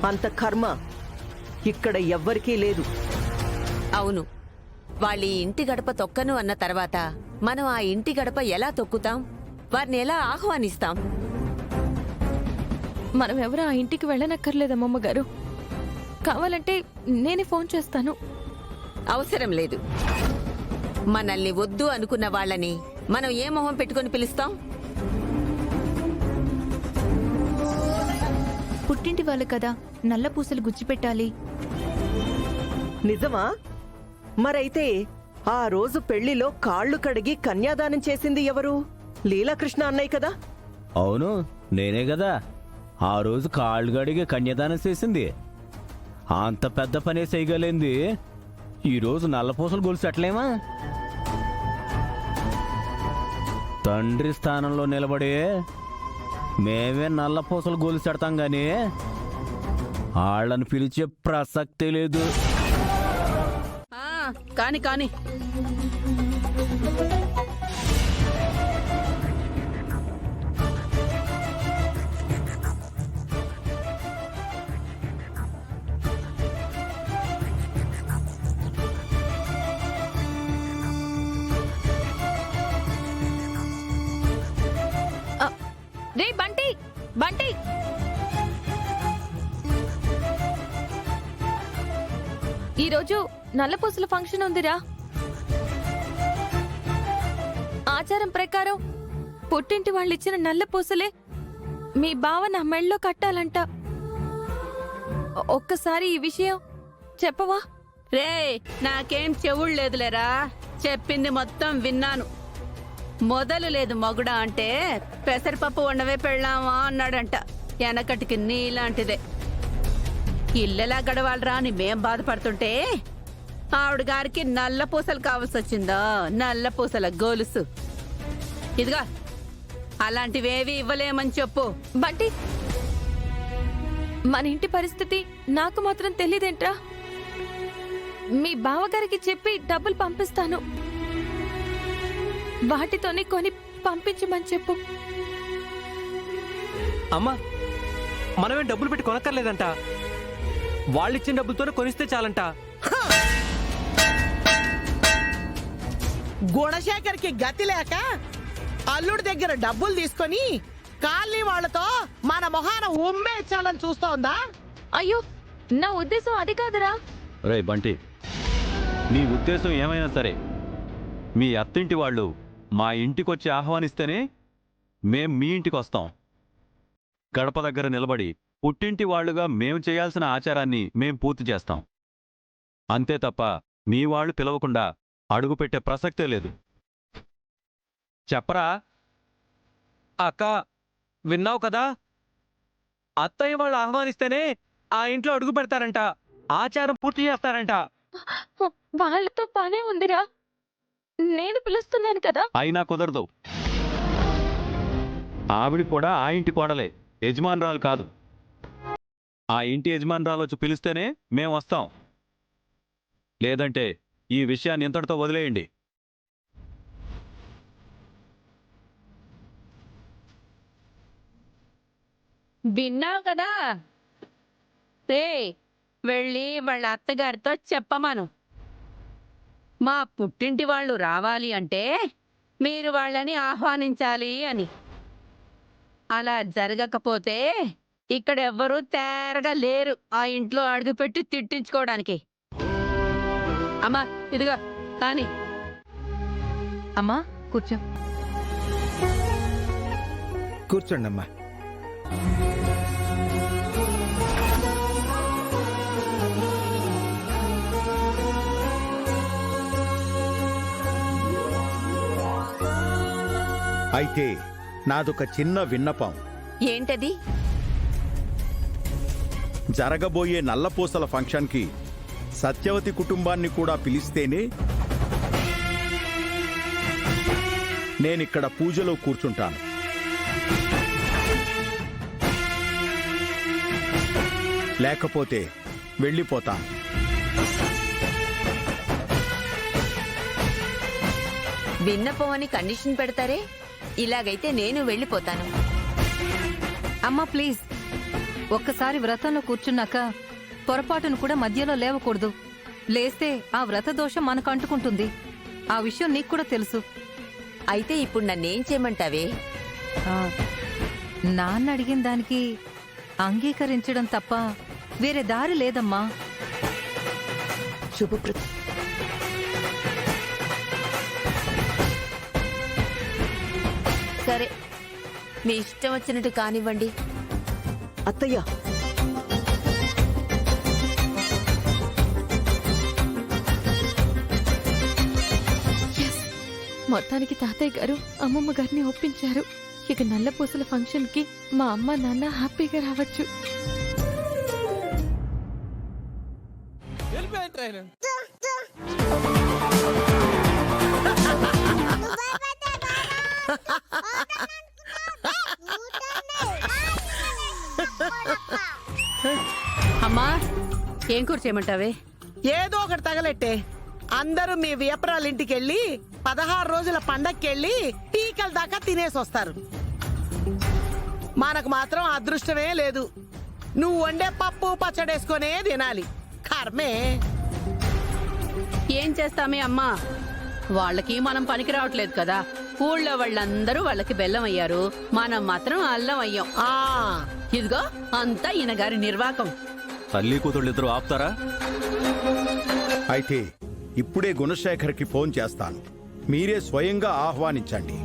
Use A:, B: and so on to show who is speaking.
A: అంత కర్మ ఇక్కడ ఎవ్వరికీ లేదు.
B: అవును, వాళ్ళ ఈ ఇంటి గడప తొక్కను అన్న తర్వాత మనం ఆ ఇంటి గడప ఎలా తొక్కుతాం? వారిని ఎలా ఆహ్వానిస్తాం?
C: మనం ఎవరు ఆ ఇంటికి వెళ్ళనక్కర్లేదమ్మమ్మ గారు. కావాలంటే నేనే ఫోన్ చేస్తాను.
B: అవసరం లేదు. మనల్ని వద్దు అనుకున్న వాళ్ళని మనం ఏ మొహం పెట్టుకుని పిలుస్తాం?
D: పుట్టింటి వాళ్ళు కదా, నల్ల పూసలు గుచ్చిపెట్టాలి.
A: నిజమా? మరైతే ఆ రోజు పెళ్లిలో కాళ్లు కడిగి కన్యాదానం చేసింది ఎవరు? లీలాకృష్ణ అన్నయ్య కదా?
E: అవును, నేనే కదా ఆ రోజు కాళ్ళు గడిగి కన్యాదానం చేసింది. అంత పెద్ద పనే చేయగలింది ఈరోజు నల్లపూసలు గొలుసట్లేమా? తండ్రి స్థానంలో నిలబడి మేమే నల్లపూసలు గొలుసెడతాం గాని వాళ్ళని పిలిచే ప్రసక్తే లేదు.
B: కాని కాని
C: రే బంటి, బంటి, ఈరోజు నల్లపూసల ఫంక్షన్ ఉందిరా. ఆచారం ప్రకారం పుట్టింటి వాళ్ళు ఇచ్చిన నల్లపూసలే మీ బావ నా మెళ్ళలో కట్టాలంట. ఒక్కసారి ఈ విషయం చెప్పవా?
F: రే, నాకేం చెవుడు లేదులేరా, చెప్పింది మొత్తం విన్నాను. మొదలు లేదు మొగుడా అంటే పెసరపప్పు ఉండవే పెళ్ళామా అన్నాడంట. వెనకటికి నీలాంటిదే. ఇల్లెలా గడవాలరా అని మేం బాధపడుతుంటే ఆవిడ గారికి నల్ల పూసలు కావాల్సి వచ్చిందా? నల్ల పూసల గొలుసు. ఇదిగా అలాంటివేవి ఇవ్వలేమని చెప్పు.
C: బంటి, మన ఇంటి పరిస్థితి నాకు మాత్రం తెలీదేంట్రా? మీ బావగారికి చెప్పి డబ్బులు పంపిస్తాను. వాటితోనే కొని పంపించమని చెప్పు.
G: అమ్మా, మనమే డబ్బులు పెట్టి కొనక్కర్లేదంట. వాళ్ళిచ్చిన డబ్బులతోనే కొనిస్తే చాలంట.
H: గుణశేఖర్కి గతి లేక అల్లుడి దగ్గర డబ్బులు తీసుకొని కాలనీ వాళ్లతో మన మొహాన ఉమ్మేచ్చాలని చూస్తోందా?
C: అయ్యో, నా ఉద్దేశం అది కాదురా.
I: రే బంటి, నీ ఉద్దేశం ఏమైనా సరే, మీ అత్తింటి వాళ్ళు మా ఇంటికొచ్చి ఆహ్వానిస్తేనే మేం మీ ఇంటికి వస్తాం. గడప దగ్గర నిలబడి పుట్టింటి వాళ్లుగా మేం చేయాల్సిన ఆచారాన్ని మేం పూర్తి చేస్తాం. అంతే తప్ప మీ వాళ్ళు పిలవకుండా అడుగుపెట్టే ప్రసక్తే లేదు. చెప్పరా?
G: అక్క, విన్నావు కదా, అత్తయ్య వాళ్ళు ఆహ్వానిస్తేనే ఆ ఇంట్లో అడుగు పెడతారంట, ఆచారం పూర్తి చేస్తారంట.
C: వాళ్ళతో పనే ఉందిరా, నేను పిలుస్తున్నాను కదా.
I: అయినా కుదరదు. ఆవిడ కూడా ఆ ఇంటి కోడలే, యజమానురాలు కాదు. ఆ ఇంటి యజమానురాలు వచ్చి పిలిస్తేనే మేం వస్తాం. లేదంటే ఈ విషయాన్ని ఇంతటితో వదిలేయండి.
F: విన్నావు కదా? రే, వెళ్ళి వాళ్ళ అత్తగారితో చెప్పమను. మా పుట్టింటి వాళ్ళు రావాలి అంటే మీరు వాళ్ళని ఆహ్వానించాలి అని. అలా జరగకపోతే ఇక్కడెవ్వరూ తేరగా లేరు ఆ ఇంట్లో అడుగుపెట్టి తిట్టించుకోవడానికి. అమ్మా, ఇదిగా కానీ.
D: అమ్మా కూర్చో.
J: కూర్చోండమ్మా. అయితే నాదొక చిన్న విన్నపం.
B: ఏంటది?
J: జరగబోయే నల్లపూసల ఫంక్షన్కి సత్యవతి కుటుంబాన్ని కూడా పిలిస్తేనే నేనిక్కడ పూజలో కూర్చుంటాను. లేకపోతే వెళ్ళిపోతాను.
B: విన్నపం అని కండిషన్ పెడతారే? ఇలాగైతే నేను వెళ్ళిపోతాను. అమ్మా ప్లీజ్,
K: ఒక్కసారి వ్రతంలో కూర్చున్నాక పొరపాటును కూడా మధ్యలో లేవకూడదు. లేస్తే ఆ వ్రత దోషం మనకు అంటుకుంటుంది. ఆ విషయం నీకు కూడా తెలుసు.
B: అయితే ఇప్పుడు నన్నేం చేయమంటావే?
K: నాన్న అడిగిన దానికి అంగీకరించడం తప్ప వేరే దారి లేదమ్మా.
A: శుభప్రద
B: సరే, మీ ఇష్టం వచ్చినట్టు కానివ్వండి.
A: అత్తయ్య,
C: మొత్తానికి తాతయ్య గారు అమ్మమ్మ గారిని ఒప్పించారు. ఇక నల్ల పూసల ఫంక్షన్ కి మా అమ్మ నాన్న హ్యాపీగా రావచ్చు.
F: అమ్మా, ఏం కూర చేయమంటావే?
H: ఏదో ఒకటి తగలెట్టే. అందరూ మీ వేపరాల ఇంటికెళ్ళి 16 రోజుల పండక్కెళ్ళి పీకల దాకా తినేసి వస్తారు. మనకు మాత్రం అదృష్టమే లేదు. నువ్వు వండే పప్పు పచ్చడేసుకునే తినాలి. కర్మే.
F: ఏం చేస్తామే అమ్మా, వాళ్ళకి మనం పనికి రావట్లేదు కదా. ఊళ్ళో వాళ్ళందరూ వాళ్ళకి బెల్లం అయ్యారు, మనం మాత్రం అల్లం అయ్యాం. ఇదిగో అంతా ఈయన గారి నిర్వాకం.
I: తల్లి కూతుళ్ళు ఇద్దరు ఆపుతారా?
J: అయితే ఇప్పుడే గుణశేఖర్కి ఫోన్ చేస్తాను. మీరే స్వయంగా ఆహ్వానించండి.